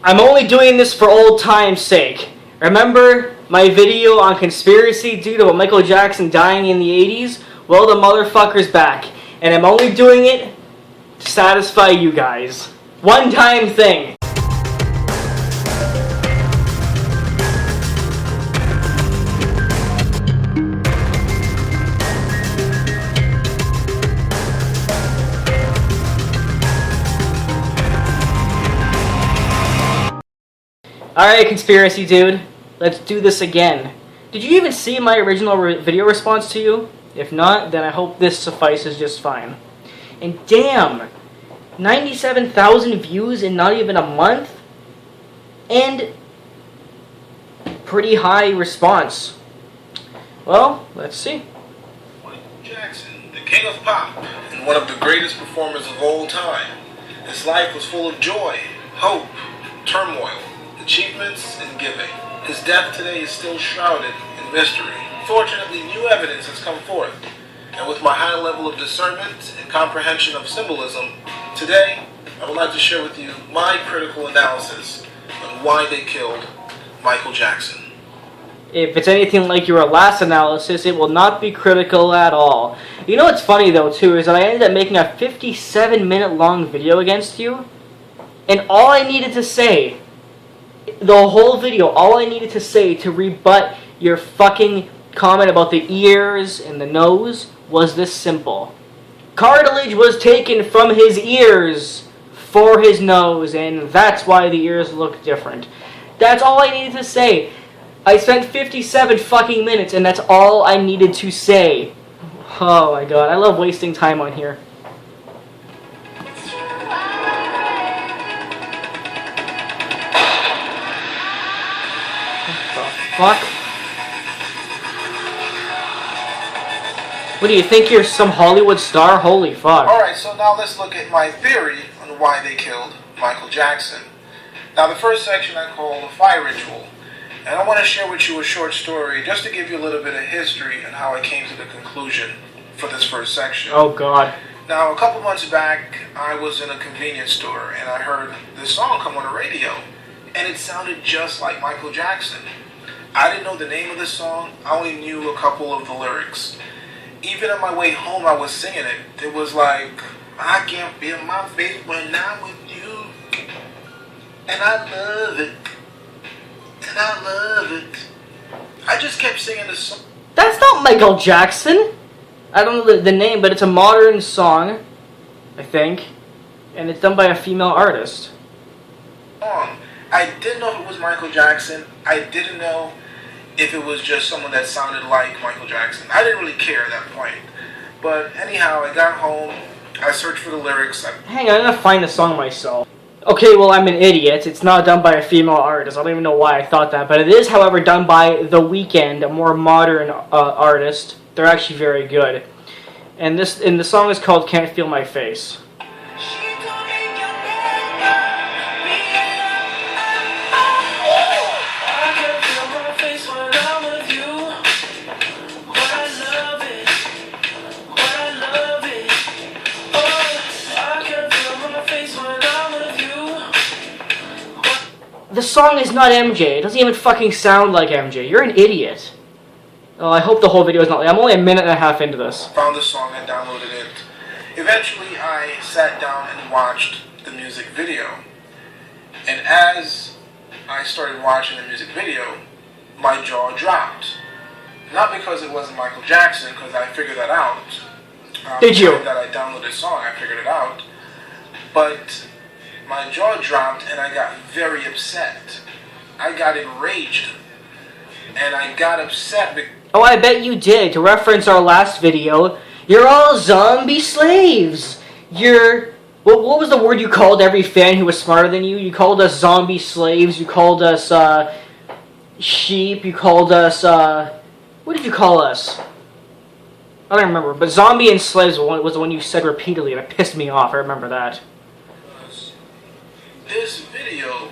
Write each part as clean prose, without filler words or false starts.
I'm only doing this for old time's sake. Remember my video on conspiracy dude about Michael Jackson dying in the 80s? Well, the motherfucker's back. And I'm only doing it to satisfy you guys. One-time thing. Alright, conspiracy dude, let's do this again. Did you even see my original video response to you? If not, then I hope this suffices just fine. And damn, 97,000 views in not even a month? And pretty high response. Well, let's see. Michael Jackson, the king of pop, and one of the greatest performers of all time. His life was full of joy, hope, turmoil, achievements, and giving. His death today is still shrouded in mystery. Fortunately, new evidence has come forth, and with my high level of discernment and comprehension of symbolism, today I would like to share with you my critical analysis on why they killed Michael Jackson. If it's anything like your last analysis, it will not be critical at all. You know what's funny though too, is that I ended up making a 57-minute long video against you, and all I needed to say, the whole video, all I needed to say to rebut your fucking comment about the ears and the nose was this simple. Cartilage was taken from his ears for his nose, and that's why the ears look different. That's all I needed to say. I spent 57 fucking minutes, and that's all I needed to say. Oh my god, I love wasting time on here. Fuck. What do you think, you're some Hollywood star? Holy fuck. Alright, so now let's look at my theory on why they killed Michael Jackson. Now the first section I call the fire ritual. And I want to share with you a short story just to give you a little bit of history and how I came to the conclusion for this first section. Oh god. Now a couple months back I was in a convenience store and I heard this song come on the radio. And it sounded just like Michael Jackson. I didn't know the name of the song, I only knew a couple of the lyrics. Even on my way home I was singing it. It was like, I can't feel my face when I'm with you. And I love it. And I love it. I just kept singing the song. That's not Michael Jackson! I don't know the name, but it's a modern song, I think. And it's done by a female artist. I didn't know if it was Michael Jackson. I didn't know if it was just someone that sounded like Michael Jackson. I didn't really care at that point. But anyhow, I got home, I searched for the lyrics. Hang on, I'm gonna find the song myself. Okay, well, I'm an idiot. It's not done by a female artist. I don't even know why I thought that. But it is, however, done by The Weeknd, a more modern artist. They're actually very good. And the song is called Can't Feel My Face. The song is not MJ. It doesn't even fucking sound like MJ. You're an idiot. Oh, I hope the whole video is not... I'm only a minute and a half into this. Found the song and downloaded it. Eventually, I sat down and watched the music video. And as I started watching the music video, my jaw dropped. Not because it wasn't Michael Jackson, because I figured that out. Did you? That I downloaded the song, I figured it out. But my jaw dropped and I got very upset. I got enraged. And I got upset because... Oh, I bet you did. To reference our last video, you're all zombie slaves. You're... What was the word you called every fan who was smarter than you? You called us zombie slaves. You called us, sheep. You called us, what did you call us? I don't remember. But zombie and slaves was the one you said repeatedly, and it pissed me off. I remember that. This video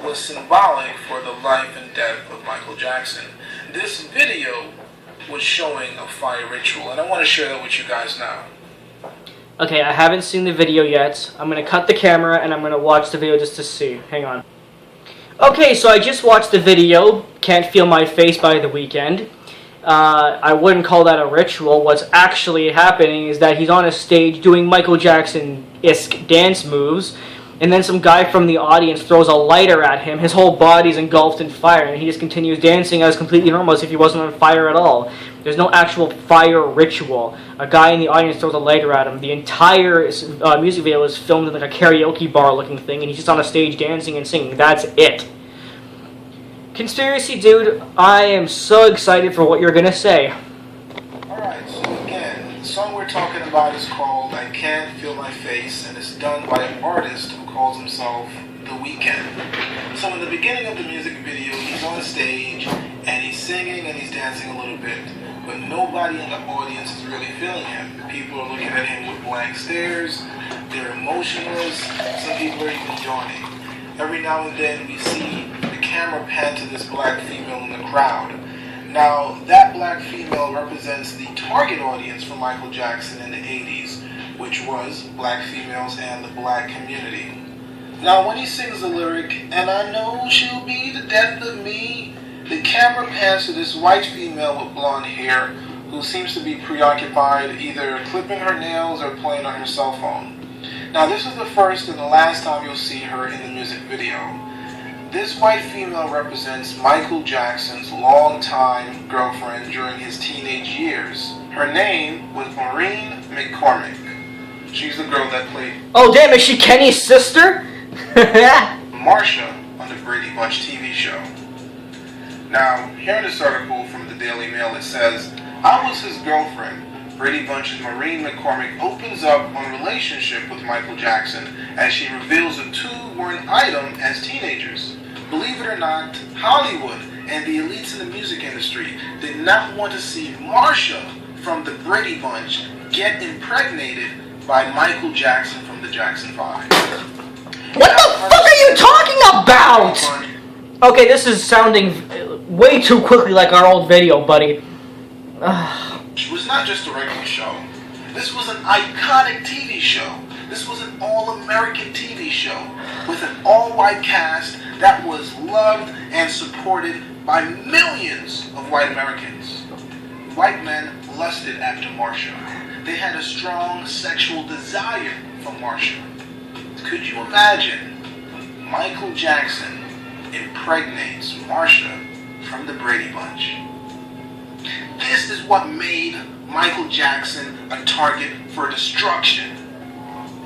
was symbolic for the life and death of Michael Jackson. This video was showing a fire ritual, and I want to share that with you guys now. Okay, I haven't seen the video yet. I'm going to cut the camera, and I'm going to watch the video just to see. Hang on. Okay, so I just watched the video, Can't Feel My Face by The Weeknd. I wouldn't call that a ritual. What's actually happening is that he's on a stage doing Michael Jackson-esque dance moves, and then some guy from the audience throws a lighter at him. His whole body's engulfed in fire, and he just continues dancing as completely normal, as if he wasn't on fire at all. There's no actual fire ritual. A guy in the audience throws a lighter at him. The entire music video is filmed in like a karaoke bar looking thing, and he's just on a stage dancing and singing. That's it. Conspiracy dude, I am so excited for what you're gonna say. Alright, so again, the song we're talking about is called I Can't Feel My Face, and it's done by an artist who calls himself The Weeknd. So in the beginning of the music video, he's on stage, and he's singing and he's dancing a little bit, but nobody in the audience is really feeling him. People are looking at him with blank stares, they're emotionless, some people are even yawning. Every now and then we see the camera pan to this black female in the crowd. Now, that black female represents the target audience for Michael Jackson in the 80s, which was black females and the black community. Now, when he sings the lyric, and I know she'll be the death of me, the camera pans to this white female with blonde hair who seems to be preoccupied either clipping her nails or playing on her cell phone. Now, this is the first and the last time you'll see her in the music video. This white female represents Michael Jackson's longtime girlfriend during his teenage years. Her name was Maureen McCormick. She's the girl that played... Oh damn, is she Kenny's sister? Marsha on the Brady Bunch TV show. Now, here in this article from the Daily Mail it says, I was his girlfriend. Brady Bunch's Maureen McCormick opens up on relationship with Michael Jackson as she reveals the two were an item as teenagers. Believe it or not, Hollywood and the elites in the music industry did not want to see Marsha from the Brady Bunch get impregnated by Michael Jackson from the Jackson 5. What the fuck are you talking about? Okay, this is sounding way too quickly like our old video, buddy. It was not just a regular show. This was an iconic TV show. This was an all-American TV show with an all-white cast that was loved and supported by millions of white Americans. White men lusted after Marsha. They had a strong sexual desire for Marsha. Could you imagine Michael Jackson impregnates Marsha from the Brady Bunch? This is what made Michael Jackson a target for destruction.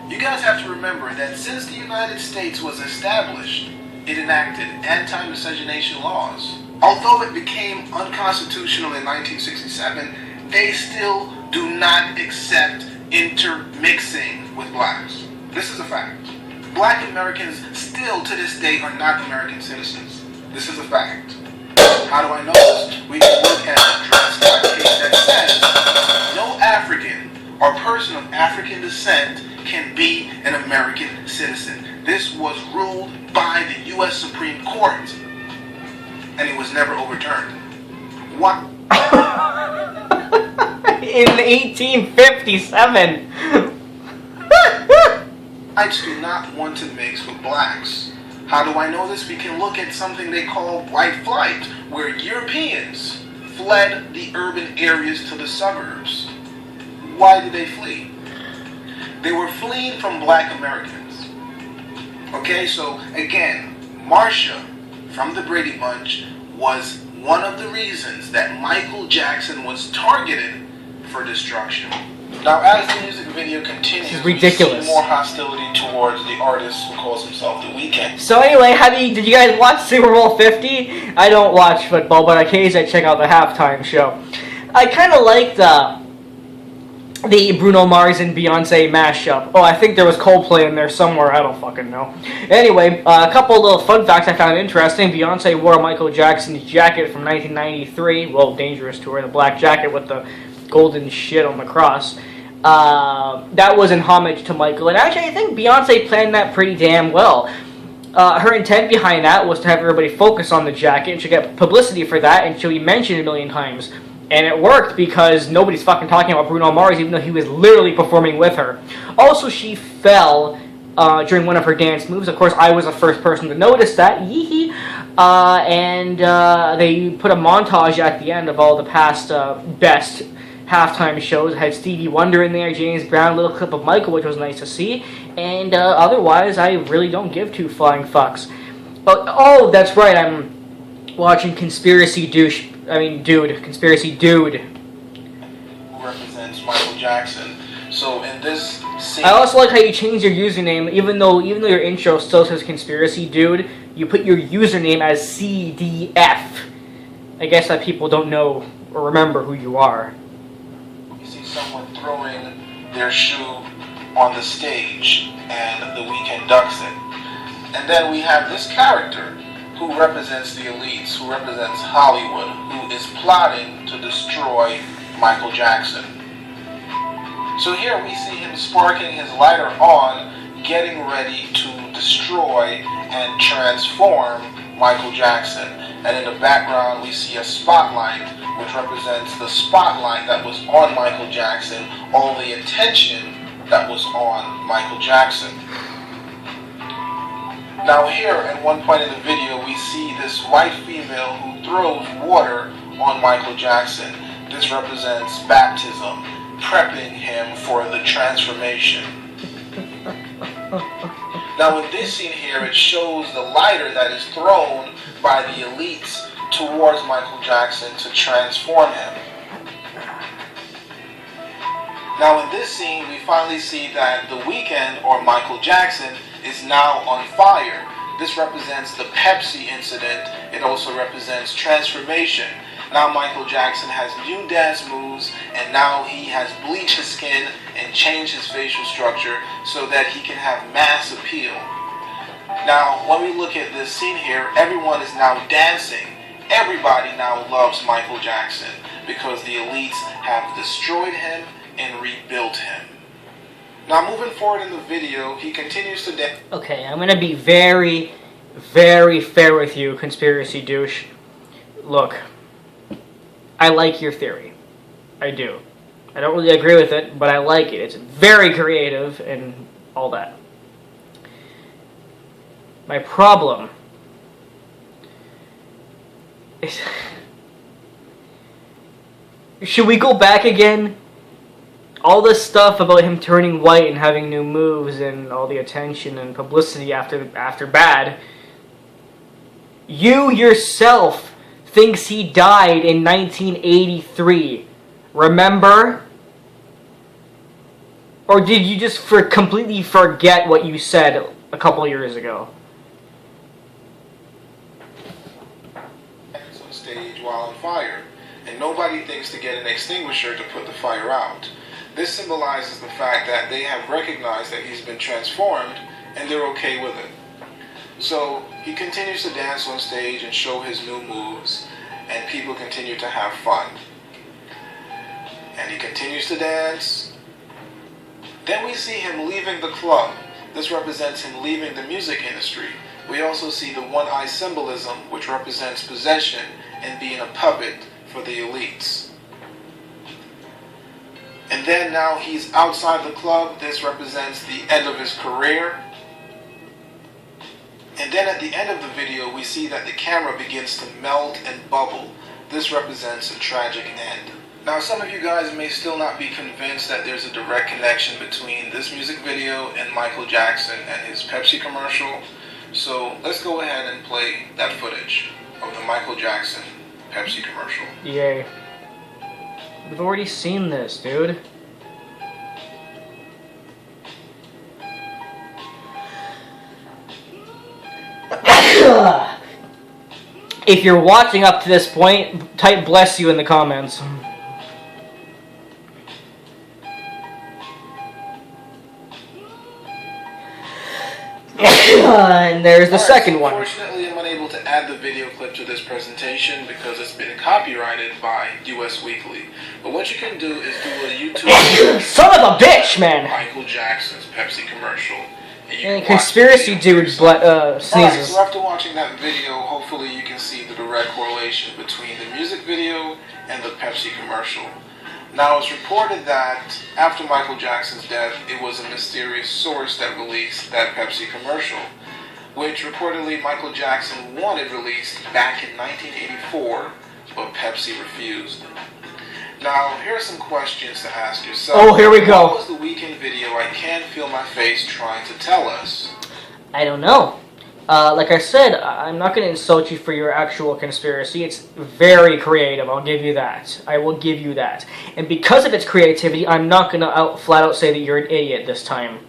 You guys have to remember that since the United States was established, it enacted anti-miscegenation laws. Although it became unconstitutional in 1967, they still do not accept intermixing with blacks. This is a fact. Black Americans still to this day are not American citizens. This is a fact. How do I know this? We can look at the Dred Scott case that says no African or person of African descent can be an American citizen. This was ruled by the U.S. Supreme Court, and it was never overturned. What? In 1857. Whites do not want to mix with blacks. How do I know this? We can look at something they call white flight, where Europeans fled the urban areas to the suburbs. Why did they flee? They were fleeing from black Americans. Okay, so again, Marsha from the Brady Bunch was one of the reasons that Michael Jackson was targeted for destruction. Now, as the music video continues, this is ridiculous. We see more hostility towards the artist who calls himself The Weeknd. So anyway, did you guys watch Super Bowl 50? I don't watch football, but occasionally I check out the halftime show. I kind of liked the Bruno Mars and Beyonce mashup. Oh, I think there was Coldplay in there somewhere. I don't fucking know. Anyway, a couple of little fun facts I found interesting. Beyonce wore Michael Jackson's jacket from 1993. Well, Dangerous Tour, the black jacket with the golden shit on the cross. That was in homage to Michael. And actually, I think Beyonce planned that pretty damn well. Her intent behind that was to have everybody focus on the jacket and she'll get publicity for that and she'll be mentioned a million times. And it worked because nobody's fucking talking about Bruno Mars even though he was literally performing with her. Also, she fell during one of her dance moves. Of course, I was the first person to notice that. Yee-hee. And they put a montage at the end of all the past best halftime shows. It had Stevie Wonder in there, James Brown, a little clip of Michael, which was nice to see. And otherwise, I really don't give two flying fucks. Oh, that's right, I'm watching Conspiracy Dude. Conspiracy Dude. Who represents Michael Jackson. So in this scene, I also like how you change your username, even though your intro still says Conspiracy Dude. You put your username as CDF. I guess that people don't know or remember who you are. you see someone throwing their shoe on the stage, and The Weeknd ducks it. And then we have this character who represents the elites, who represents Hollywood, who is plotting to destroy Michael Jackson. So here we see him sparking his lighter on, getting ready to destroy and transform Michael Jackson. And in the background we see a spotlight, which represents the spotlight that was on Michael Jackson, all the attention that was on Michael Jackson. Now here, at one point in the video, we see this white female who throws water on Michael Jackson. This represents baptism, prepping him for the transformation. Now in this scene here, it shows the lighter that is thrown by the elites towards Michael Jackson to transform him. Now in this scene, we finally see that The Weeknd, or Michael Jackson, is now on fire. This represents the Pepsi incident. It also represents transformation. Now Michael Jackson has new dance moves, and now he has bleached his skin and changed his facial structure so that he can have mass appeal. Now when we look at this scene here, everyone is now dancing. Everybody now loves Michael Jackson because the elites have destroyed him and rebuilt him. Now moving forward in the video, he continues to dance. Okay, I'm gonna be very, very fair with you, Conspiracy Douche. Look, I like your theory. I do. I don't really agree with it, but I like it. It's very creative and all that. My problem is... Should we go back again? All this stuff about him turning white and having new moves and all the attention and publicity after bad. You yourself thinks he died in 1983. Remember? Or did you just completely forget what you said a couple years ago? On stage while on fire, and nobody thinks to get an extinguisher to put the fire out. This symbolizes the fact that they have recognized that he's been transformed and they're okay with it. So he continues to dance on stage and show his new moves, and people continue to have fun. And he continues to dance. Then we see him leaving the club. This represents him leaving the music industry. We also see the one-eye symbolism, which represents possession and being a puppet for the elites. And then now he's outside the club. This represents the end of his career. And then at the end of the video, we see that the camera begins to melt and bubble. This represents a tragic end. Now some of you guys may still not be convinced that there's a direct connection between this music video and Michael Jackson and his Pepsi commercial. So let's go ahead and play that footage of the Michael Jackson Pepsi commercial. Yay. We've already seen this, dude. If you're watching up to this point, type bless you in the comments. And there's the second one. Unfortunately, I'm unable to add the video clip to this presentation because it's been copyrighted by US Weekly. But what you can do is do a YouTube Son of a bitch, man! Michael Jackson's Pepsi commercial. And Conspiracy Dude sneezes. Alright, so after watching that video, hopefully you can see the direct correlation between the music video and the Pepsi commercial. Now, it's reported that after Michael Jackson's death, it was a mysterious source that released that Pepsi commercial, which reportedly Michael Jackson wanted released back in 1984, but Pepsi refused. Now, here are some questions to ask yourself. Oh, here we go. What was the Weeknd video I Can't Feel My Face trying to tell us? I don't know. Like I said, I'm not going to insult you for your actual conspiracy. It's very creative, I'll give you that. I will give you that. And because of its creativity, I'm not going to flat out say that you're an idiot this time.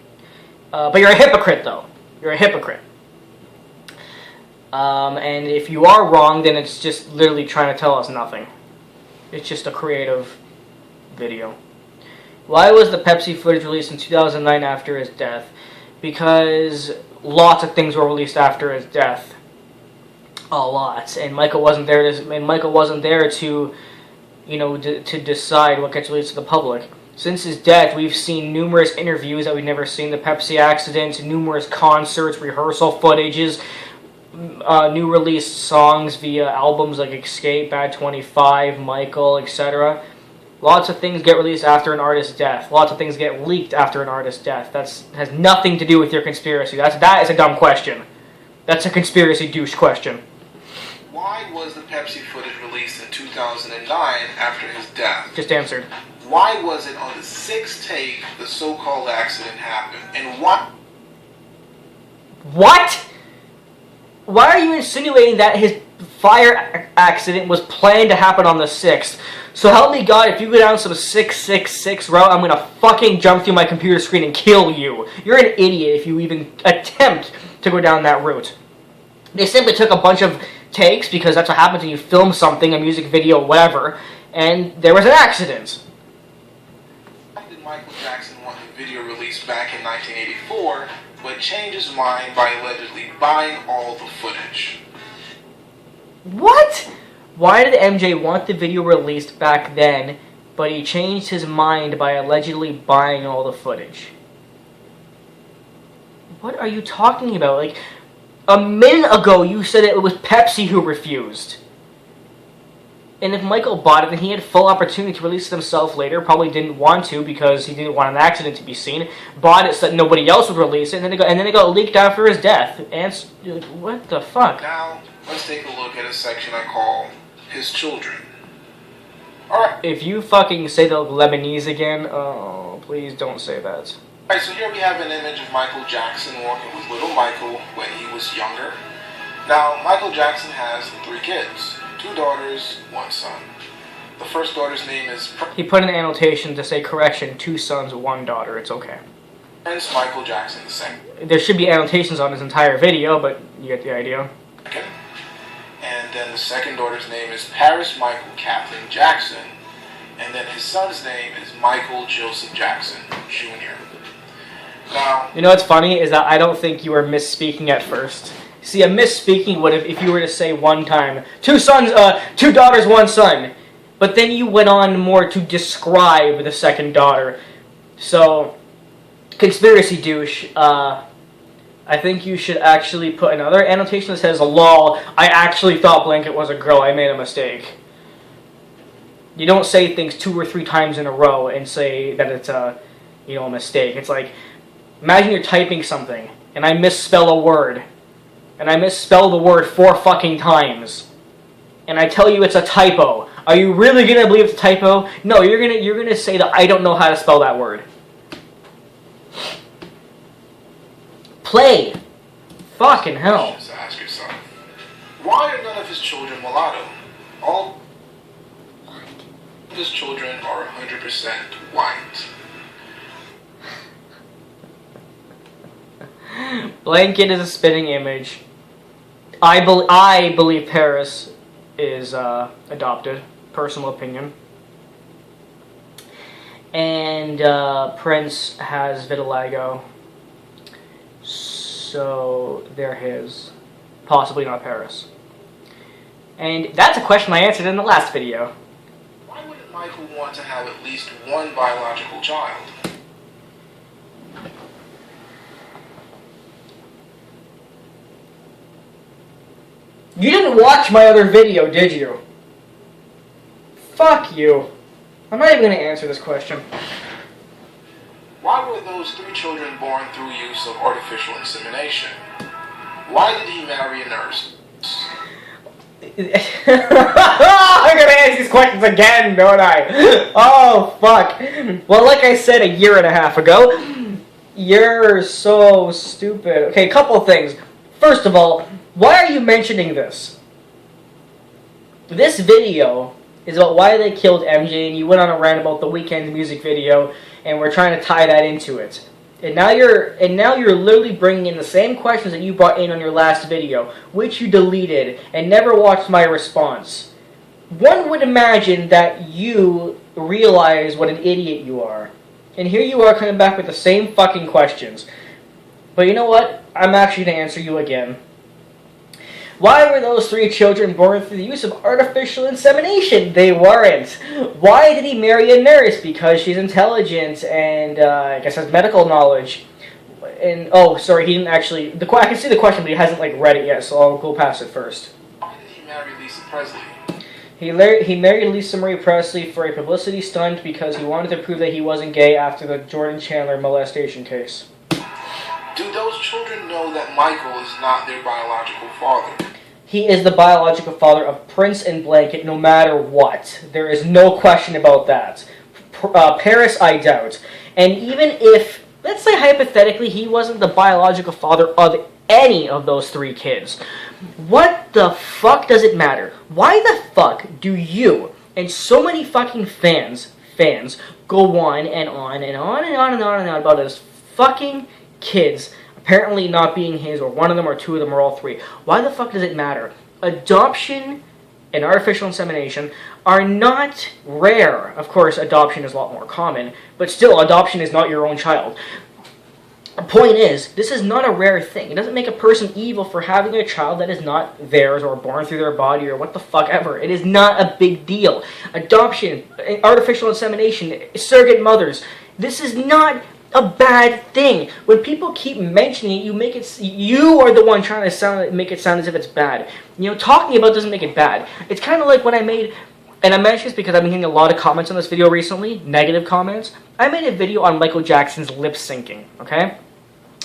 But you're a hypocrite, though. You're a hypocrite. And if you are wrong, then it's just literally trying to tell us nothing. It's just a creative video. Why was the Pepsi footage released in 2009 after his death? Because lots of things were released after his death. A lot. And Michael wasn't there to, you know, to decide what gets released to the public. Since his death, we've seen numerous interviews that we've never seen. The Pepsi accident, numerous concerts, rehearsal footages, new released songs via albums like Escape, Bad 25, Michael, etc. Lots of things get released after an artist's death. Lots of things get leaked after an artist's death. That has nothing to do with your conspiracy. That is a dumb question. That's a conspiracy douche question. Why was the Pepsi footage released in 2009 after his death? Just answered. Why was it on the sixth take the so-called accident happened? And what? What? Why are you insinuating that his fire accident was planned to happen on the 6th? So help me God, if you go down some 666 route, I'm gonna fucking jump through my computer screen and kill you. You're an idiot if you even attempt to go down that route. They simply took a bunch of takes, because that's what happens when you film something, a music video, whatever, and there was an accident. Why did Michael Jackson want the video released back in 1984, but change his mind by allegedly buying all the footage? What? Why did MJ want the video released back then, but he changed his mind by allegedly buying all the footage? What are you talking about? Like, a minute ago you said it was Pepsi who refused. And if Michael bought it, then he had full opportunity to release it himself later. Probably didn't want to because he didn't want an accident to be seen. Bought it so that nobody else would release it, and then it got leaked after his death. And what the fuck? Now, let's take a look at a section I call His Children. Alright. If you fucking say the Lebanese again, oh, please don't say that. Alright, so here we have an image of Michael Jackson walking with little Michael when he was younger. Now, Michael Jackson has 3 kids. 2 daughters, 1 son. The first daughter's name is... He put an annotation to say, correction, 2 sons, 1 daughter. It's okay. Prince Michael Jackson II. There should be annotations on his entire video, but you get the idea. Okay. And then the second daughter's name is Paris Michael Kathleen Jackson. And then his son's name is Michael Joseph Jackson, Jr. Now... You know what's funny is that I don't think you were misspeaking at first. See, a misspeaking would have, if you were to say one time, 2 sons, 2 daughters, 1 son. But then you went on more to describe the second daughter. So, conspiracy douche, I think you should actually put another annotation that says, lol, I actually thought Blanket was a girl, I made a mistake. You don't say things 2 or 3 times in a row and say that it's a, you know, a mistake. It's like, imagine you're typing something, and I misspell a word. And I misspell the word 4 fucking times. And I tell you it's a typo. Are you really gonna believe it's a typo? No, you're gonna say that I don't know how to spell that word. Play. Fucking hell. So ask yourself, why are none of his children mulatto? All of his children are 100% white. Blanket is a spitting image. I believe Paris is adopted. Personal opinion. And Prince has vitiligo. So they're his. Possibly not Paris. And that's a question I answered in the last video. Why wouldn't Michael want to have at least 1 biological child? You didn't watch my other video, did you? Fuck you. I'm not even going to answer this question. Why were those 3 children born through use of artificial insemination? Why did he marry a nurse? I'm gonna ask these questions again, don't I? Oh, fuck. Well, like I said a year and a half ago, you're so stupid. Okay, couple of things. First of all, why are you mentioning this? This video is about why they killed MJ, and you went on a rant about the Weeknd music video, and we're trying to tie that into it. And now you're literally bringing in the same questions that you brought in on your last video, which you deleted and never watched my response. One would imagine that you realize what an idiot you are. And here you are coming back with the same fucking questions. But you know what? I'm actually going to answer you again. Why were those 3 children born through the use of artificial insemination? They weren't. Why did he marry a nurse? Because she's intelligent and I guess has medical knowledge. And oh, sorry, he didn't actually. I can see the question, but he hasn't read it yet, so I'll go past it first. Why did he marry Lisa Presley? He married Lisa Marie Presley for a publicity stunt because he wanted to prove that he wasn't gay after the Jordan Chandler molestation case. Do those children know that Michael is not their biological father? He is the biological father of Prince and Blanket no matter what. There is no question about that. Paris, I doubt. And even if, let's say hypothetically, he wasn't the biological father of any of those 3 kids, what the fuck does it matter? Why the fuck do you and so many fucking fans go on and on and on and on and on and on about his fucking kids apparently not being his, or one of them, or 2 of them, or all 3. Why the fuck does it matter? Adoption and artificial insemination are not rare. Of course, adoption is a lot more common, but still, adoption is not your own child. The point is, this is not a rare thing. It doesn't make a person evil for having a child that is not theirs, or born through their body, or what the fuck ever. It is not a big deal. Adoption, artificial insemination, surrogate mothers, this is not a bad thing. When people keep mentioning it, you are the one trying to make it sound as if it's bad. You know, talking about it doesn't make it bad. It's kind of like when I made, and I mention this because I've been getting a lot of comments on this video recently, negative comments. I made a video on Michael Jackson's lip syncing, okay,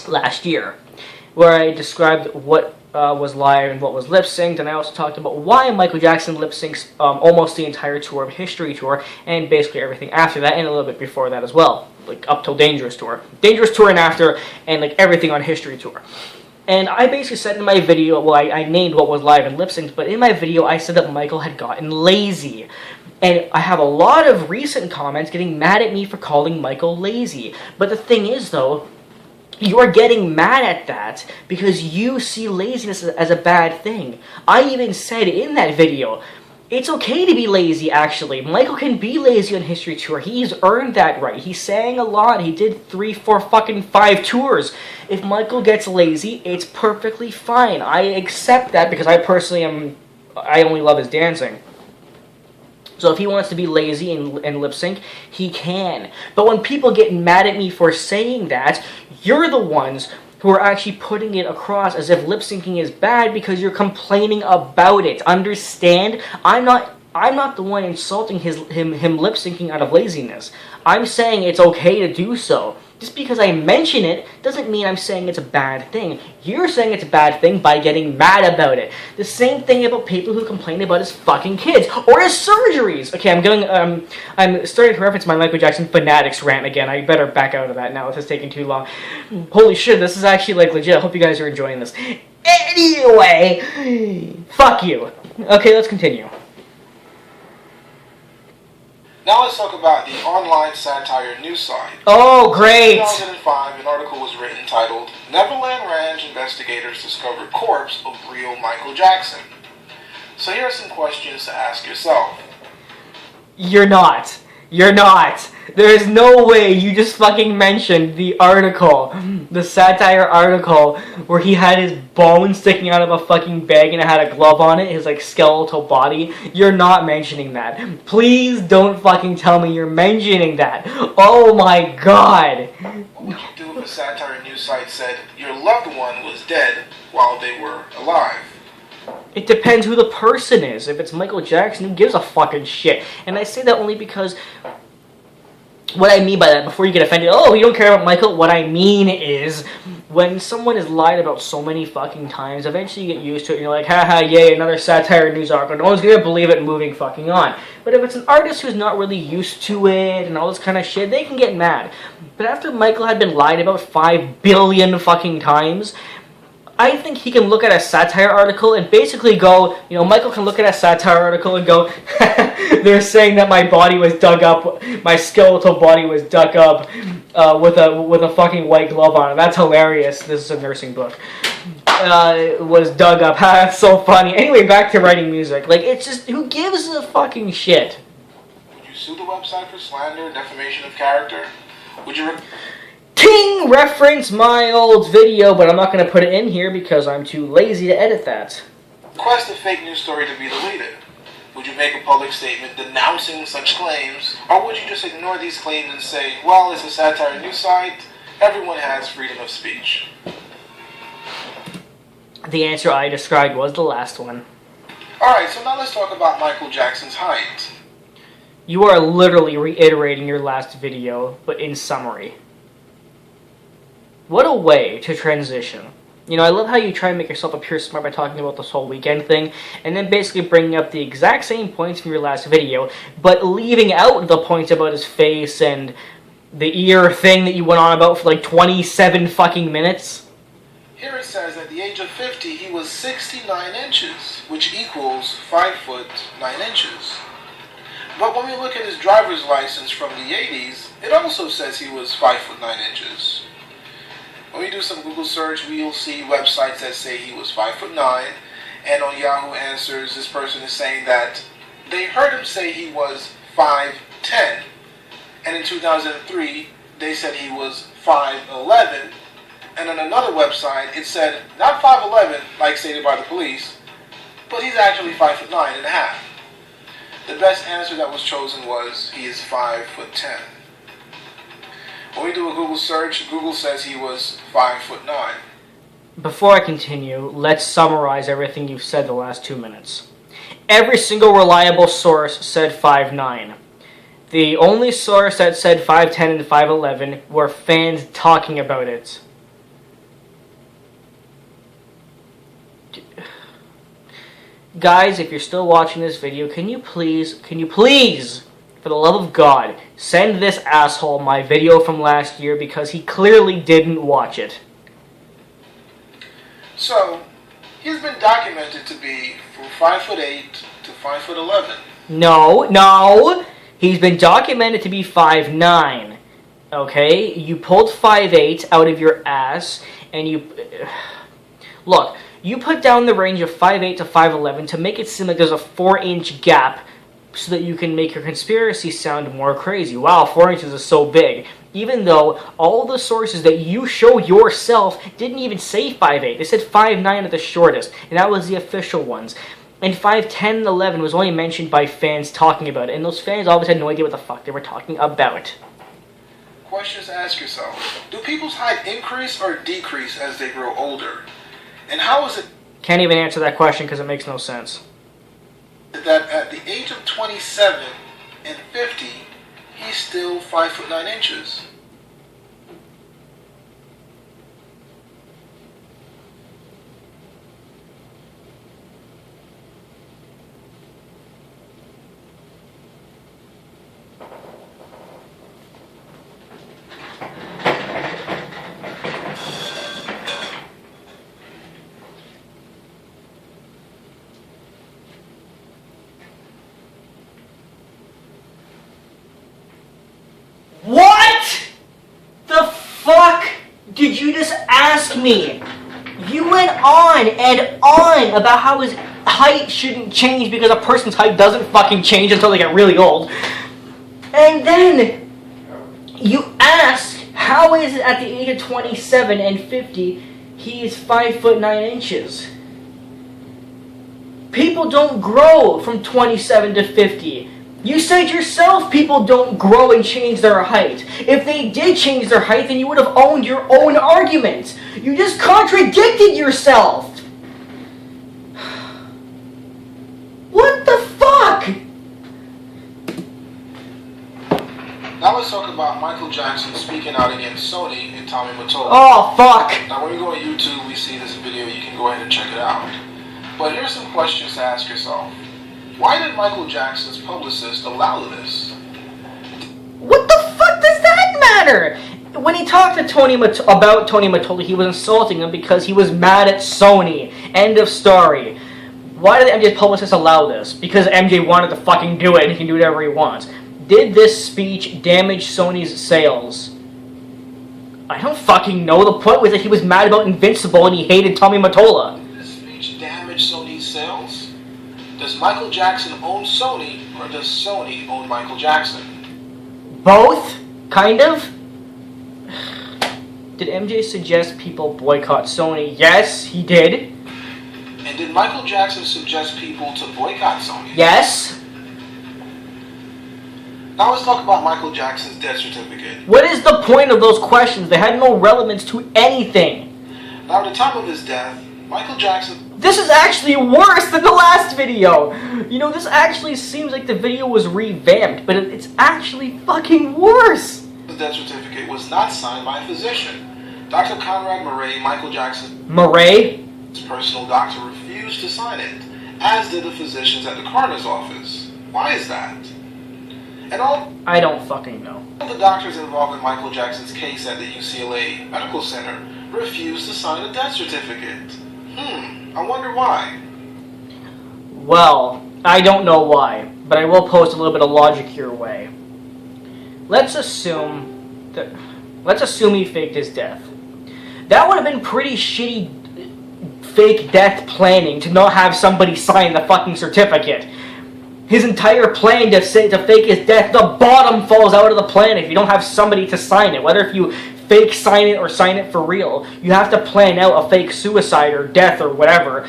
last year, where I described what was live and what was lip synced, and I also talked about why Michael Jackson lip syncs almost the entire tour of History Tour, and basically everything after that, and a little bit before that as well, like up till Dangerous Tour and after, and like everything on History Tour. And I basically said in my video, well, I named what was live and lip synced, but in my video I said that Michael had gotten lazy. And I have a lot of recent comments getting mad at me for calling Michael lazy. But the thing is, though, you are getting mad at that because you see laziness as a bad thing. I even said in that video, it's okay to be lazy, actually. Michael can be lazy on History Tour. He's earned that right. He sang a lot. He did 3, 4, fucking 5 tours. If Michael gets lazy, it's perfectly fine. I accept that because I personally I only love his dancing. So if he wants to be lazy and lip sync, he can. But when people get mad at me for saying that, you're the ones who are actually putting it across as if lip syncing is bad because you're complaining about it. Understand? I'm not the one insulting him lip syncing out of laziness. I'm saying it's okay to do so. Just because I mention it doesn't mean I'm saying it's a bad thing. You're saying it's a bad thing by getting mad about it. The same thing about people who complain about his fucking kids or his surgeries. Okay, I'm starting to reference my Michael Jackson fanatics rant again. I better back out of that now. This is taking too long. Holy shit, this is actually like legit. I hope you guys are enjoying this. Anyway, fuck you. Okay, let's continue. Now let's talk about the online satire news site. Oh, great! In 2005, an article was written titled, Neverland Ranch Investigators Discovered Corpse of Real Michael Jackson. So here are some questions to ask yourself. You're not. There's no way you just fucking mentioned the article, the satire article, where he had his bones sticking out of a fucking bag and it had a glove on it, his like skeletal body. You're not mentioning that. Please don't fucking tell me you're mentioning that. Oh my god. What would you do if a satire news site said your loved one was dead while they were alive? It depends who the person is. If it's Michael Jackson, who gives a fucking shit? And I say that only because What I mean by that, before you get offended, oh, you don't care about Michael, what I mean is, when someone is lied about so many fucking times, eventually you get used to it, and you're like, haha, yay, another satire news article, no one's gonna believe it, moving fucking on. But if it's an artist who's not really used to it, and all this kind of shit, they can get mad. But after Michael had been lied about 5 billion fucking times, I think he can look at a satire article and basically go, you know, Michael can look at a satire article and go, they're saying that my body was dug up, my skeletal body was dug up with a fucking white glove on it. That's hilarious. This is a nursing book. Was dug up. That's so funny. Anyway, back to writing music. Like, it's just, who gives a fucking shit? Would you sue the website for slander, defamation of character? Would you... Ting! Reference my old video, but I'm not going to put it in here because I'm too lazy to edit that. Request a fake news story to be deleted? Would you make a public statement denouncing such claims? Or would you just ignore these claims and say, well, it's a satire news site, everyone has freedom of speech? The answer I described was the last one. Alright, so now let's talk about Michael Jackson's height. You are literally reiterating your last video, but in summary. What a way to transition. You know, I love how you try and make yourself appear smart by talking about this whole weekend thing, and then basically bringing up the exact same points from your last video, but leaving out the points about his face and the ear thing that you went on about for like 27 fucking minutes. Here it says at the age of 50, he was 69 inches, which equals 5 foot 9 inches. But when we look at his driver's license from the 80s, it also says he was 5 foot 9 inches. When we do some Google search, we'll see websites that say he was 5 foot 9, and on Yahoo Answers, this person is saying that they heard him say he was 5'10", and in 2003, they said he was 5'11", and on another website, it said not 5'11", like stated by the police, but he's actually 5 foot 9 and a half. The best answer that was chosen was he is 5'10". When we do a Google search, Google says he was 5 foot 9. Before I continue, let's summarize everything you've said the last 2 minutes. Every single reliable source said 5'9". The only source that said 5'10" and 5'11" were fans talking about it. Guys, if you're still watching this video, can you please, for the love of God, send this asshole my video from last year because he clearly didn't watch it. So, he's been documented to be from 5'8" to 5'11". No. He's been documented to be 5'9". Okay? You pulled 5'8" out of your ass, and you... Look, you put down the range of 5'8" to 5'11" to make it seem like there's a 4-inch gap so that you can make your conspiracy sound more crazy. Wow, 4 inches is so big. Even though all the sources that you show yourself didn't even say 5'8". They said 5'9" at the shortest, and that was the official ones. And 5'10" and 11 was only mentioned by fans talking about it, and those fans always had no idea what the fuck they were talking about. Questions to ask yourself. Do people's height increase or decrease as they grow older? And how is it... Can't even answer that question because it makes no sense. ...that at the age of 27 and 50, he's still 5 foot 9 inches? What the fuck did you just ask me? You went on and on about how his height shouldn't change because a person's height doesn't fucking change until they get really old. And then you ask, how is it at the age of 27 and 50 he is 5 foot 9 inches? People don't grow from 27 to 50. You said yourself people don't grow and change their height. If they did change their height, then you would have owned your own argument. You just contradicted yourself. What the fuck? Now let's talk about Michael Jackson speaking out against Sony and Tommy Mottola. Oh, fuck! Now when we go on YouTube, we see this video, you can go ahead and check it out. But here's some questions to ask yourself. Why did Michael Jackson's publicist allow this? What the fuck does that matter? When he talked to about Tony Mottola, he was insulting him because he was mad at Sony. End of story. Why did MJ's publicist allow this? Because MJ wanted to fucking do it and he can do whatever he wants. Did this speech damage Sony's sales? I don't fucking know. The point was that he was mad about Invincible and he hated Tommy Mottola. Did this speech damage Sony's sales? Does Michael Jackson own Sony or does Sony own Michael Jackson? Both? Kind of? Did MJ suggest people boycott Sony? Yes, he did. And did Michael Jackson suggest people to boycott Sony? Yes. Now let's talk about Michael Jackson's death certificate. What is the point of those questions? They had no relevance to anything. Now at the time of his death, Michael Jackson... This is actually worse than the last video. You know, this actually seems like the video was revamped, but it's actually fucking worse. His death certificate was not signed by a physician. Dr. Conrad Murray, Michael Jackson's personal doctor, refused to sign it, as did the physicians at the coroner's office. Why is that? And I don't fucking know. All the doctors involved in Michael Jackson's case at the UCLA Medical Center refused to sign the death certificate. I wonder why. Well, I don't know why, but I will post a little bit of logic your way. Let's assume he faked his death. That would have been pretty shitty fake death planning to not have somebody sign the fucking certificate. His entire plan to fake his death, the bottom falls out of the plan if you don't have somebody to sign it. Whether if you fake sign it or sign it for real, you have to plan out a fake suicide or death or whatever.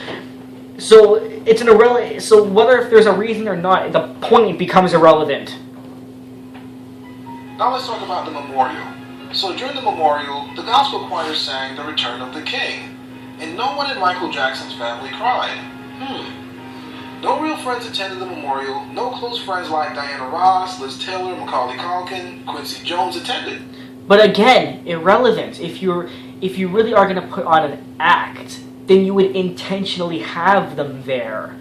So it's an irrelevant. So whether if there's a reason or not, the point becomes irrelevant. Now let's talk about the memorial. So during the memorial, the gospel choir sang "The Return of the King," and no one in Michael Jackson's family cried. No real friends attended the memorial. No close friends like Diana Ross, Liz Taylor, Macaulay Culkin, Quincy Jones attended. But again, irrelevant. If you really are going to put on an act, then you would intentionally have them there.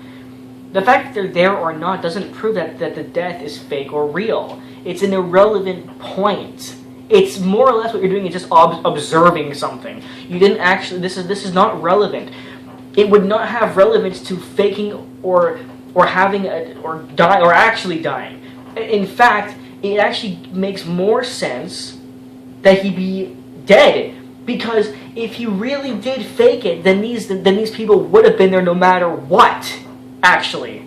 The fact that they're there or not doesn't prove that the death is fake or real. It's an irrelevant point. It's more or less what you're doing is just observing something. You didn't actually. This is not relevant. It would not have relevance to faking or having or die or actually dying. In fact, it actually makes more sense that he be dead, because if he really did fake it, then these people would have been there no matter what. Actually,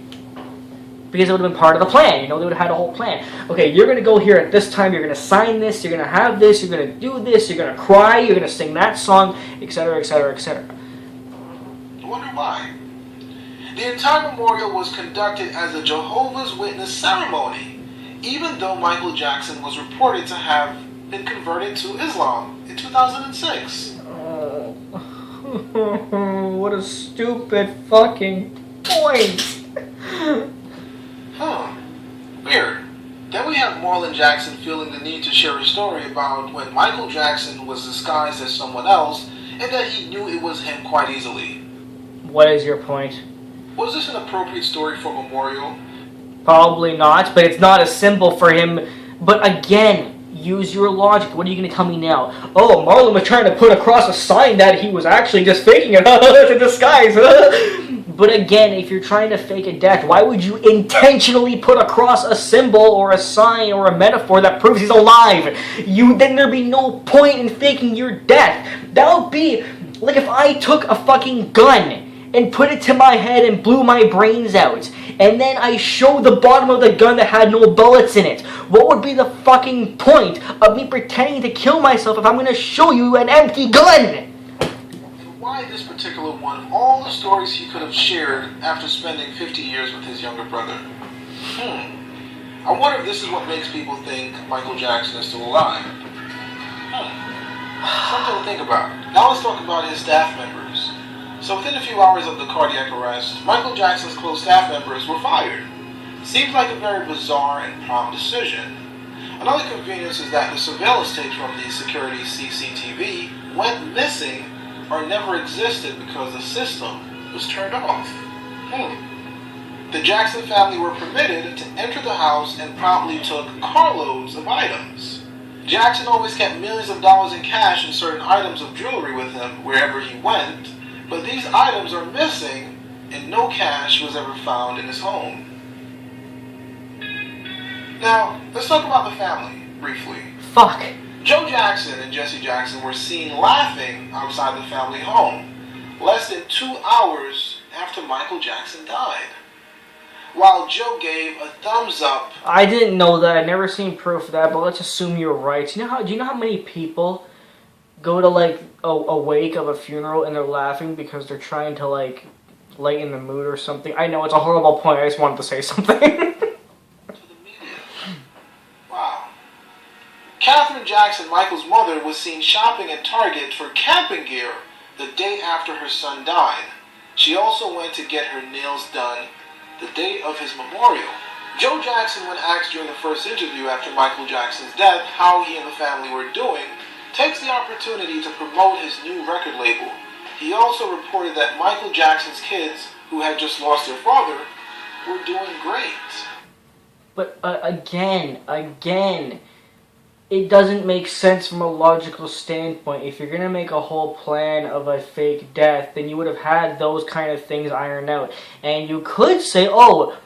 because it would have been part of the plan. You know, they would have had a whole plan. Okay, you're going to go here at this time, you're going to sign this, you're going to have this, you're going to do this, you're going to cry, you're going to sing that song, etc., etc., etc. I wonder why. The entire memorial was conducted as a Jehovah's Witness ceremony, even though Michael Jackson was reported to have been converted to Islam in 2006. Oh, what a stupid fucking point. Weird. Then we have Marlon Jackson feeling the need to share a story about when Michael Jackson was disguised as someone else and that he knew it was him quite easily. What is your point? Was this an appropriate story for a memorial? Probably not, but it's not as simple for him. But again, use your logic. What are you going to tell me now? Oh, Marlon was trying to put across a sign that he was actually just faking it. It's a disguise. But again, if you're trying to fake a death, why would you intentionally put across a symbol or a sign or a metaphor that proves he's alive? Then there'd be no point in faking your death. That would be like if I took a fucking gun and put it to my head and blew my brains out, and then I showed the bottom of the gun that had no bullets in it. What would be the fucking point of me pretending to kill myself if I'm going to show you an empty gun? Why this particular one of all the stories he could have shared after spending 50 years with his younger brother? I wonder if this is what makes people think Michael Jackson is still alive. Something to think about. Now let's talk about his staff members. So within a few hours of the cardiac arrest, Michael Jackson's close staff members were fired. Seems like a very bizarre and prompt decision. Another convenience is that the surveillance tapes from the security CCTV went missing or never existed because the system was turned off. The Jackson family were permitted to enter the house and promptly took carloads of items. Jackson always kept millions of dollars in cash and certain items of jewelry with him wherever he went, but these items are missing and no cash was ever found in his home. Now, let's talk about the family, briefly. Fuck. Joe Jackson and Jesse Jackson were seen laughing outside the family home less than 2 hours after Michael Jackson died. While Joe gave a thumbs up. I didn't know that. I'd never seen proof of that, but let's assume you're right. Do you know how many people go to like a wake of a funeral and they're laughing because they're trying to like lighten the mood or something? I know it's a horrible point. I just wanted to say something. Katherine Jackson, Michael's mother, was seen shopping at Target for camping gear the day after her son died. She also went to get her nails done the day of his memorial. Joe Jackson, when asked during the first interview after Michael Jackson's death how he and the family were doing, takes the opportunity to promote his new record label. He also reported that Michael Jackson's kids, who had just lost their father, were doing great. But again, it doesn't make sense from a logical standpoint. If you're going to make a whole plan of a fake death, then you would have had those kind of things ironed out. And you could say, oh,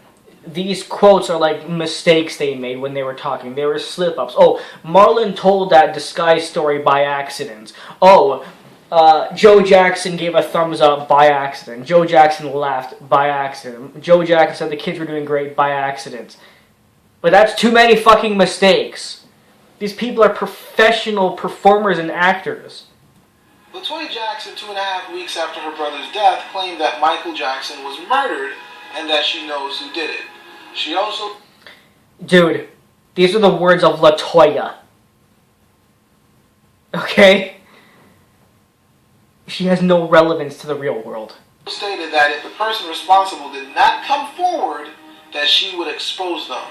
these quotes are like mistakes they made when they were talking. They were slip-ups. Oh, Marlon told that disguise story by accident. Oh, Joe Jackson gave a thumbs up by accident. Joe Jackson laughed by accident. Joe Jackson said the kids were doing great by accident. But that's too many fucking mistakes. These people are professional performers and actors. LaToya Jackson, 2.5 weeks after her brother's death, claimed that Michael Jackson was murdered and that she knows who did it. She also... Dude, these are the words of LaToya. Okay? She has no relevance to the real world. Stated that if the person responsible did not come forward, that she would expose them.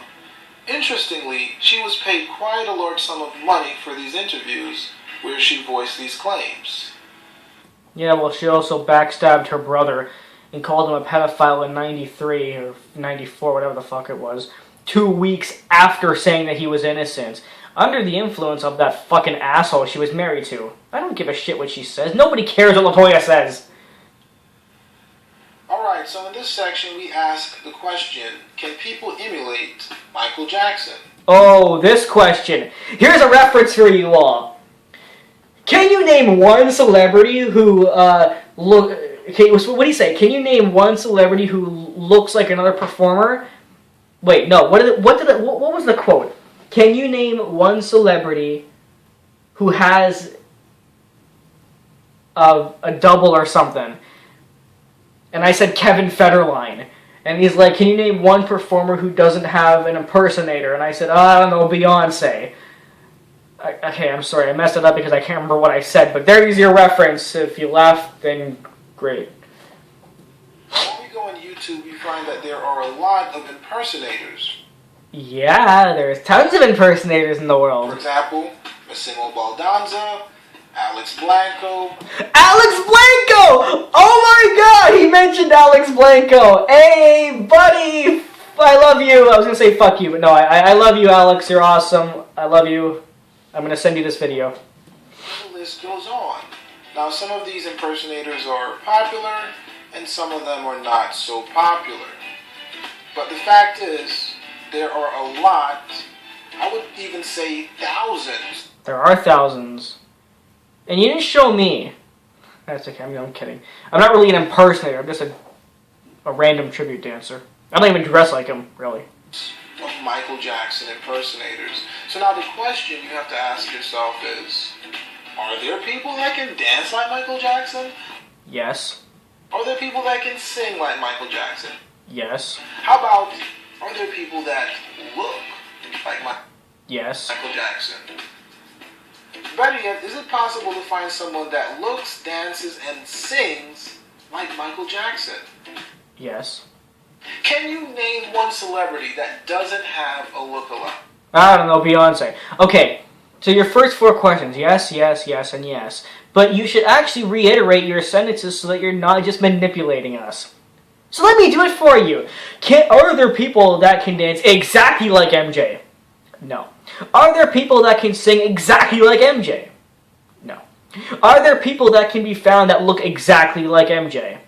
Interestingly, she was paid quite a large sum of money for these interviews where she voiced these claims. Yeah, well, she also backstabbed her brother and called him a pedophile in 93 or 94, whatever the fuck it was, 2 weeks after saying that he was innocent, under the influence of that fucking asshole she was married to. I don't give a shit what she says. Nobody cares what LaToya says. Alright, so in this section we ask the question, can people emulate Michael Jackson? Oh, this question. Here's a reference for you all. Can you name one celebrity who, okay, what do you say? Can you name one celebrity who looks like another performer? Wait, no, what was the quote? Can you name one celebrity who has a double or something? And I said Kevin Federline. And he's like, can you name one performer who doesn't have an impersonator? And I said, I don't know, Beyonce. Okay, I'm sorry, I messed it up because I can't remember what I said. But there's your reference. If you laughed, then great. When you go on YouTube, you find that there are a lot of impersonators. Yeah, there's tons of impersonators in the world. For example, Massimo Baldanza, Alex Blanco. Alex Blanco! Oh my god, he mentioned Alex Blanco. Hey, buddy, I love you. I was going to say fuck you, but no, I love you, Alex. You're awesome. I love you. I'm going to send you this video. The list goes on. Now, some of these impersonators are popular, and some of them are not so popular. But the fact is, there are a lot, I would even say thousands. There are thousands. And you didn't show me. That's okay, I'm kidding. I'm not really an impersonator, I'm just a random tribute dancer. I don't even dress like him, really. Of Michael Jackson impersonators. So now the question you have to ask yourself is, are there people that can dance like Michael Jackson? Yes. Are there people that can sing like Michael Jackson? Yes. How about, are there people that look like Michael Jackson? Better yet, is it possible to find someone that looks, dances, and sings like Michael Jackson? Yes. Can you name one celebrity that doesn't have a look-alike? I don't know, Beyonce. Okay, so your first 4 questions, yes, yes, yes, and yes. But you should actually reiterate your sentences so that you're not just manipulating us. So let me do it for you. Are there people that can dance exactly like MJ? No. Are there people that can sing exactly like MJ? No. Are there people that can be found that look exactly like MJ?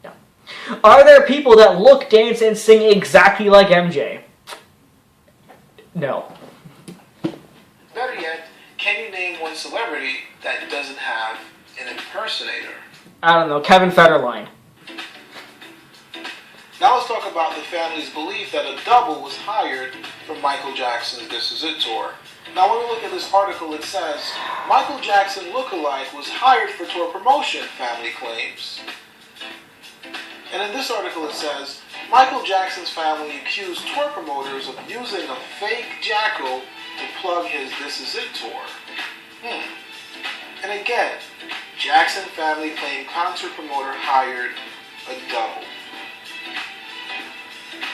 No. Are there people that look, dance, and sing exactly like MJ? No. Better yet, can you name one celebrity that doesn't have an impersonator? I don't know, Kevin Federline. Now let's talk about the family's belief that a double was hired for Michael Jackson's This Is It tour. Now when we look at this article, it says, Michael Jackson lookalike was hired for tour promotion, family claims. And in this article it says, Michael Jackson's family accused tour promoters of using a fake jackal to plug his This Is It tour. And again, Jackson family claimed concert promoter hired a double.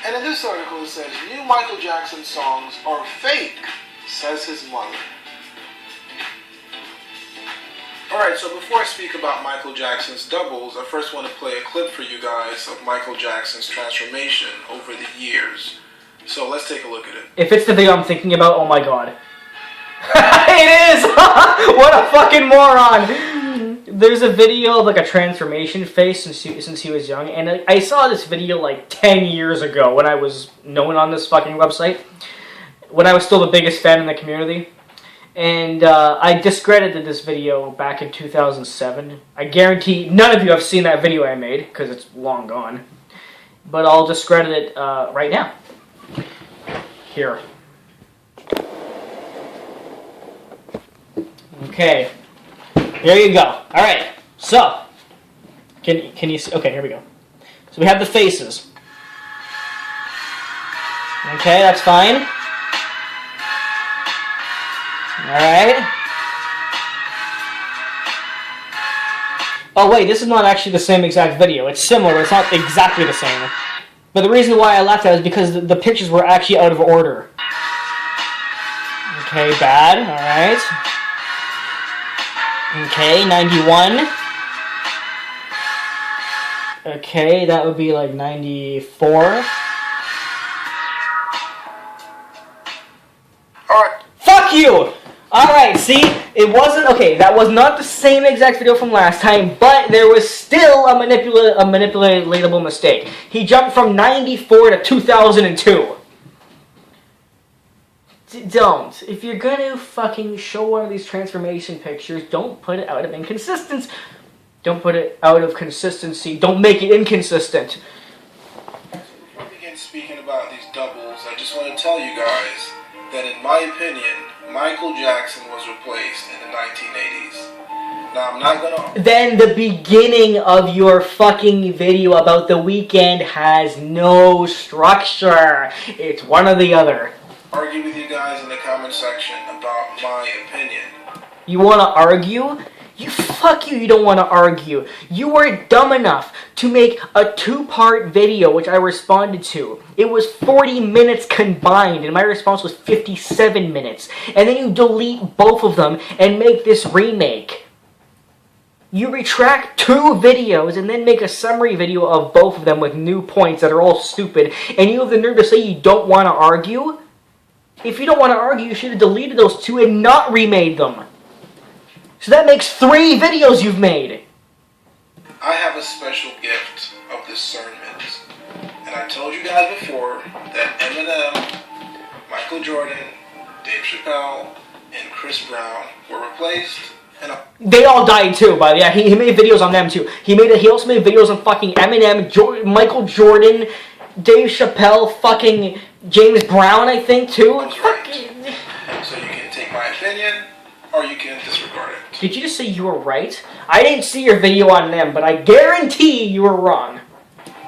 And in this article it says, new Michael Jackson songs are fake, says his mother. Alright, so before I speak about Michael Jackson's doubles, I first want to play a clip for you guys of Michael Jackson's transformation over the years. So let's take a look at it. If it's the video I'm thinking about, oh my god. It is! What a fucking moron! There's a video of like a transformation face since he was young, and I saw this video like 10 years ago when I was known on this fucking website, when I was still the biggest fan in the community. And I discredited this video back in 2007. I guarantee none of you have seen that video I made, because it's long gone. But I'll discredit it right now. Here. Okay. There you go. Alright. So. Can you see? Okay, here we go. So we have the faces. Okay, that's fine. Alright. Oh wait, this is not actually the same exact video. It's similar, it's not exactly the same. But the reason why I left that is because the pictures were actually out of order. Okay, bad. Alright. Okay, 91. Okay, that would be like 94. Alright. Fuck you! Alright, see? It wasn't... Okay, that was not the same exact video from last time, but there was still a manipulatable mistake. He jumped from 94 to 2002. Don't. If you're gonna fucking show one of these transformation pictures, don't put it out of inconsistency. Don't put it out of consistency. Don't make it inconsistent. Before we begin speaking about these doubles, I just want to tell you guys that in my opinion, Michael Jackson was replaced in the 1980s. Now, I'm not gonna... Then the beginning of your fucking video about The Weeknd has no structure. It's one or the other. Argue with you guys in the comment section about my opinion. You want to argue? Fuck you, you don't want to argue. You were dumb enough to make a 2-part video, which I responded to. It was 40 minutes combined, and my response was 57 minutes. And then you delete both of them and make this remake. You retract 2 videos and then make a summary video of both of them with new points that are all stupid, and you have the nerve to say you don't want to argue? If you don't want to argue, you should have deleted those 2 and not remade them. So that makes 3 videos you've made. I have a special gift of discernment. And I told you guys before that Eminem, Michael Jordan, Dave Chappelle, and Chris Brown were replaced. And they all died too, by the way. He made videos on them too. He also made videos on fucking Eminem, Michael Jordan, Dave Chappelle, fucking James Brown, I think, too. That's right. So you can take my opinion, or you can disregard it. Did you just say you were right? I didn't see your video on them, but I guarantee you were wrong.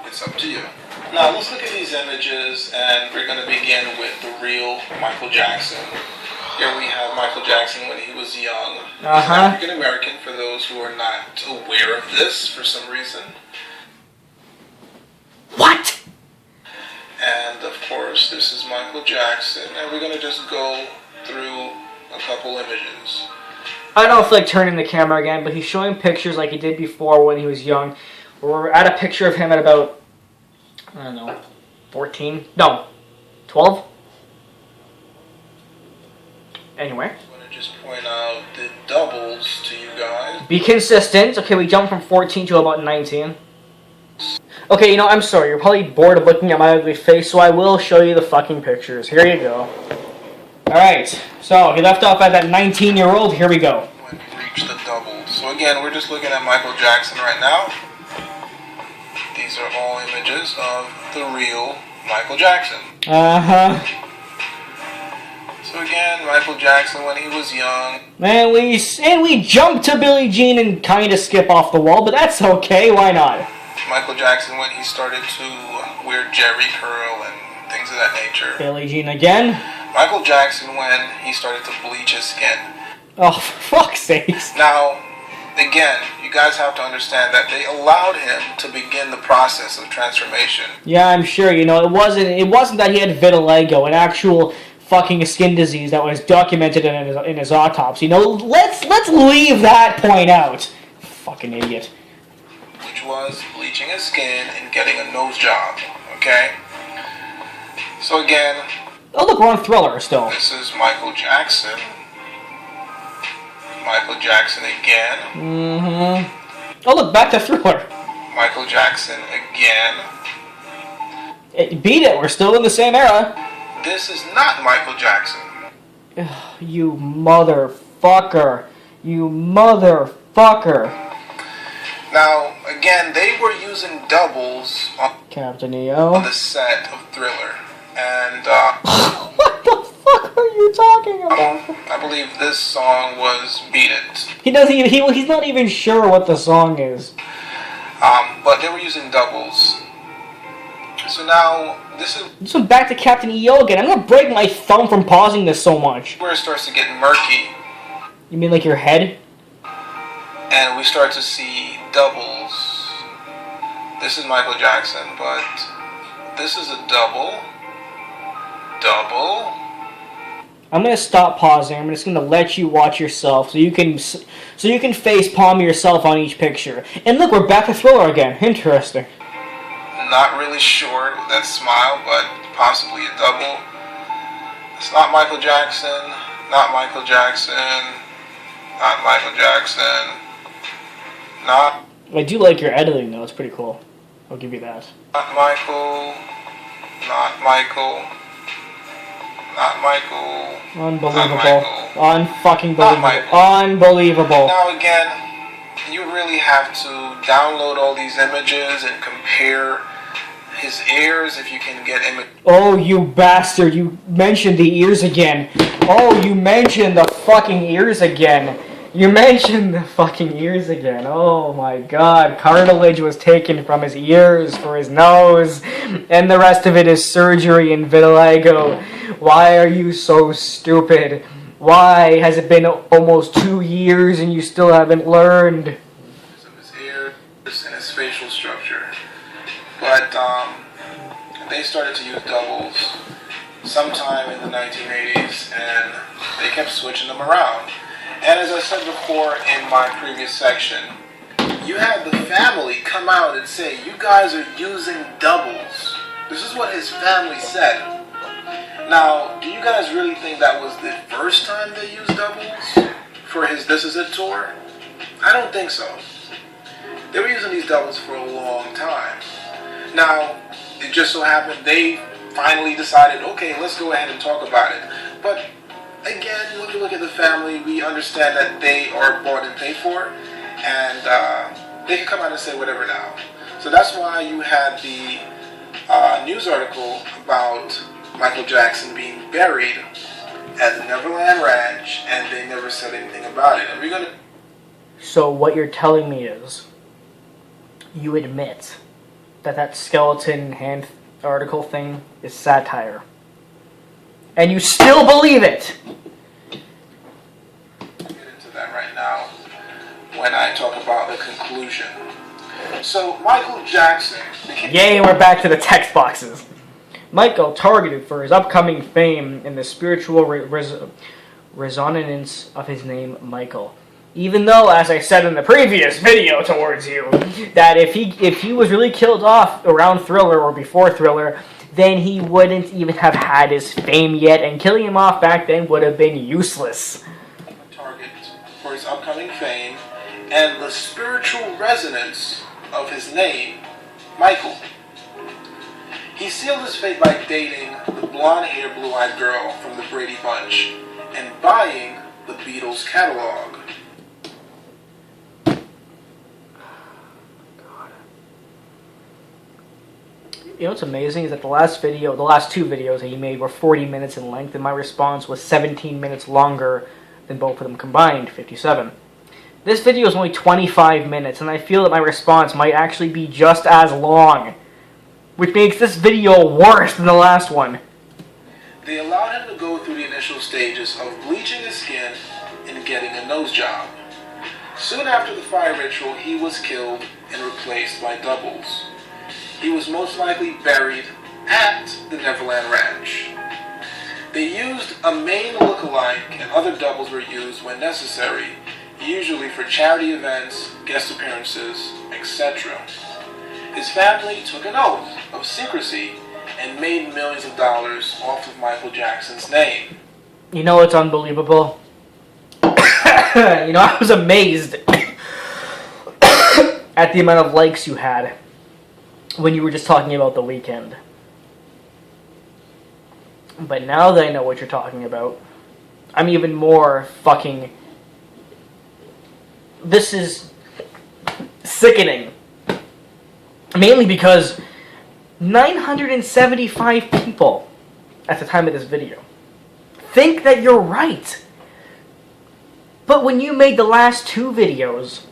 It's up to you. Now, let's look at these images, and we're going to begin with the real Michael Jackson. Here we have Michael Jackson when he was young. He's African American, for those who are not aware of this for some reason. What? And of course, this is Michael Jackson, and we're going to just go through a couple images. I don't feel like turning the camera again, but he's showing pictures like he did before when he was young. We're at a picture of him at about, I don't know, 14? No, 12? Anyway. I'm going to just point out the doubles to you guys. Be consistent. Okay, we jumped from 14 to about 19. Okay, you know, I'm sorry. You're probably bored of looking at my ugly face, so I will show you the fucking pictures. Here you go. Alright, so he left off at that 19-year-old. Here we go. When we reach the doubles. So again, we're just looking at Michael Jackson right now. These are all images of the real Michael Jackson. Uh-huh. So again, Michael Jackson when he was young. And we jump to Billie Jean and kind of skip off the wall, but that's okay. Why not? Michael Jackson when he started to wear Jerry curl and things of that nature. Billie Jean again. Michael Jackson when he started to bleach his skin. Oh, for fuck's sakes. Now, again, you guys have to understand that they allowed him to begin the process of transformation. Yeah, I'm sure. You know, it wasn't that he had vitiligo, an actual fucking skin disease that was documented in his autopsy. You know, let's leave that point out. Fucking idiot. Which was bleaching his skin and getting a nose job. Okay? So again, oh look, we're on Thriller still. This is Michael Jackson. Michael Jackson again. Mm-hmm. Oh look, back to Thriller. Michael Jackson again. Beat it, we're still in the same era. This is not Michael Jackson. You motherfucker. You motherfucker. Now, again, they were using doubles on Captain EO. the set of Thriller. And, what the fuck are you talking about? I believe this song was Beat It. He's not even sure what the song is. But they were using doubles. So now, this is This one back to Captain EO again. I'm gonna break my thumb from pausing this so much. where it starts to get murky. You mean like your head? And we start to see doubles. This is Michael Jackson, but this is a double. Double. I'm gonna stop pausing. I'm just gonna let you watch yourself, so you can face palm yourself on each picture. And look, we're back to Thriller again. Interesting. Not really sure that smile, but possibly a double. It's not Michael Jackson. Not Michael Jackson. Not Michael Jackson. Not. I do like your editing though. It's pretty cool. I'll give you that. Not Michael. Not Michael. Not Michael. Unbelievable. Not Michael. Unfucking Not believable. Michael. Unbelievable. Now again, you really have to download all these images and compare his ears if you can get images. Oh, you bastard. You mentioned the ears again. Oh, you mentioned the fucking ears again. You mentioned the fucking ears again. Oh my god. Cartilage was taken from his ears for his nose. And the rest of it is surgery and vitiligo. Why are you so stupid? Why has it been almost 2 years and you still haven't learned? Of his ears and his facial structure. But they started to use doubles sometime in the 1980s and they kept switching them around. And as I said before in my previous section, you had the family come out and say, you guys are using doubles. This is what his family said. Now, do you guys really think that was the first time they used doubles for his This Is It tour? I don't think so. They were using these doubles for a long time. Now, it just so happened they finally decided, okay, let's go ahead and talk about it. But again, when we look at the family, we understand that they are bought and paid for, and they can come out and say whatever now. So that's why you had the news article about Michael Jackson being buried at the Neverland Ranch, and they never said anything about it. And we're gonna. So what you're telling me is, you admit that skeleton hand article thing is satire. And you still believe it! I'll get into that right now when I talk about the conclusion. So, Michael Jackson became... Yay, we're back to the text boxes. Michael targeted for his upcoming fame and the spiritual resonance of his name, Michael. Even though, as I said in the previous video towards you, that if he was really killed off around Thriller or before Thriller, then he wouldn't even have had his fame yet, and killing him off back then would have been useless. Target for his upcoming fame and the spiritual resonance of his name, Michael. He sealed his fate by dating the blonde-haired, blue-eyed girl from the Brady Bunch and buying the Beatles catalog. You know what's amazing is that the last two videos that he made were 40 minutes in length, and my response was 17 minutes longer than both of them combined, 57. This video is only 25 minutes, and I feel that my response might actually be just as long, which makes this video worse than the last one. They allowed him to go through the initial stages of bleaching his skin and getting a nose job. Soon after the fire ritual, he was killed and replaced by doubles. He was most likely buried at the Neverland Ranch. They used a main look-alike, and other doubles were used when necessary, usually for charity events, guest appearances, etc. His family took an oath of secrecy and made millions of dollars off of Michael Jackson's name. You know what's unbelievable? I was amazed at the amount of likes you had when you were just talking about The Weeknd. But now that I know what you're talking about, I'm even more fucking... This is sickening. Mainly because 975 people at the time of this video think that you're right. But when you made the last two videos,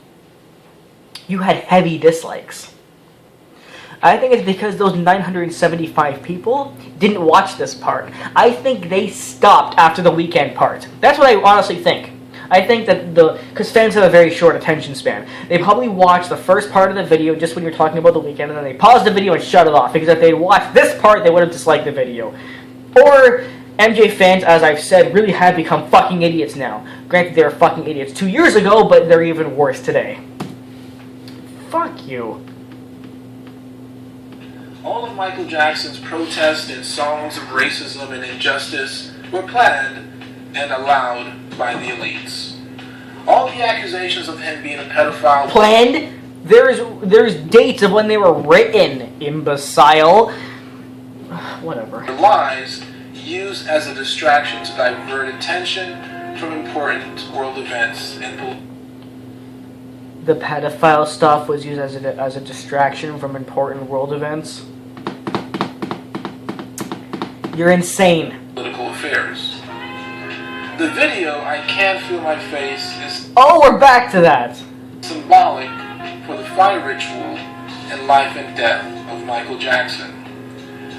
you had heavy dislikes. I think it's because those 975 people didn't watch this part. I think they stopped after the Weeknd part. That's what I honestly think. I think that because fans have a very short attention span. They probably watched the first part of the video just when you're talking about the Weeknd, and then they paused the video and shut it off, because if they'd watched this part, they would have disliked the video. Or MJ fans, as I've said, really have become fucking idiots now. Granted, they were fucking idiots 2 years ago, but they're even worse today. Fuck you. All of Michael Jackson's protests and songs of racism and injustice were planned and allowed by the elites. All the accusations of him being a pedophile... Planned? There's dates of when they were written, imbecile. Whatever. The lies used as a distraction to divert attention from important world events and... The pedophile stuff was used as a distraction from important world events. You're insane. Political affairs. The video, I Can't Feel My Face, is... Oh, we're back to that! ...symbolic for the fire ritual and life and death of Michael Jackson.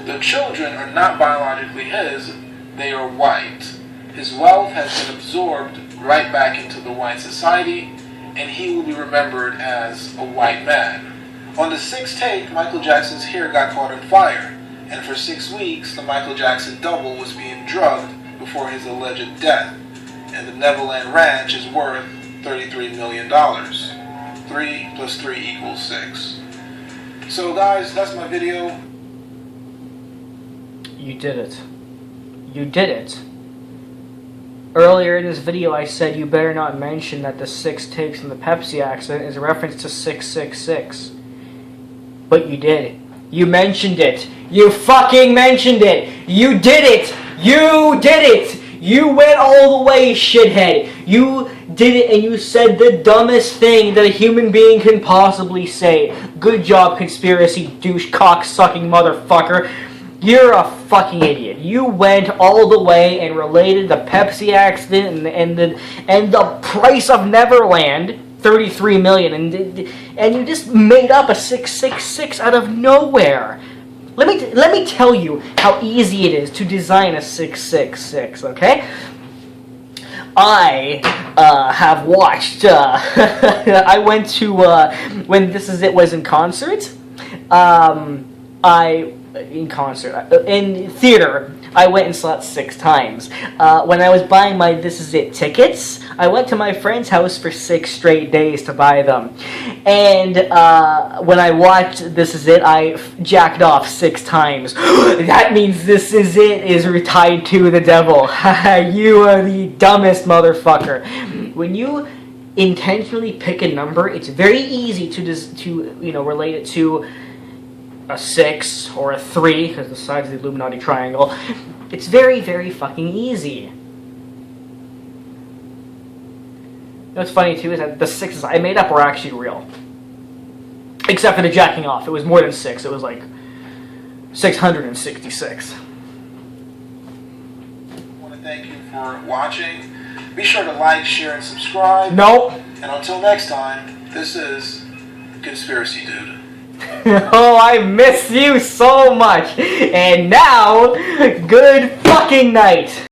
The children are not biologically his, they are white. His wealth has been absorbed right back into the white society, and he will be remembered as a white man. On the sixth take, Michael Jackson's hair got caught on fire, and for 6 weeks, the Michael Jackson double was being drugged before his alleged death, and the Neverland Ranch is worth $33 million. 3 plus 3 equals 6. So guys, that's my video. You did it. You did it. Earlier in this video I said you better not mention that the 6 takes in the Pepsi accident is a reference to 666. But you did. You mentioned it. You fucking mentioned it. You did it. You did it. You went all the way, shithead. You did it, and you said the dumbest thing that a human being can possibly say. Good job, conspiracy douche cock-sucking motherfucker. You're a fucking idiot. You went all the way and related the Pepsi accident and the price of Neverland, $33 million, and you just made up a 666 out of nowhere. Let me tell you how easy it is to design a 666. Okay, I have watched. I went to when This Is It was in concert. I in concert. In theater, I went and saw it 6 times. When I was buying my This Is It tickets, I went to my friend's house for 6 straight days to buy them. And when I watched This Is It, I jacked off 6 times. That means This Is It is tied to the devil. You are the dumbest motherfucker. When you intentionally pick a number, it's very easy to relate it to a 6 or a 3, because the sides of the Illuminati triangle. It's very, very fucking easy. You know what's funny too is that the 6s I made up were actually real. Except for the jacking off. It was more than 6. It was like 666. I want to thank you for watching. Be sure to like, share, and subscribe. Nope. And until next time, this is Conspiracy Dude. Oh, I miss you so much. And now, good fucking night.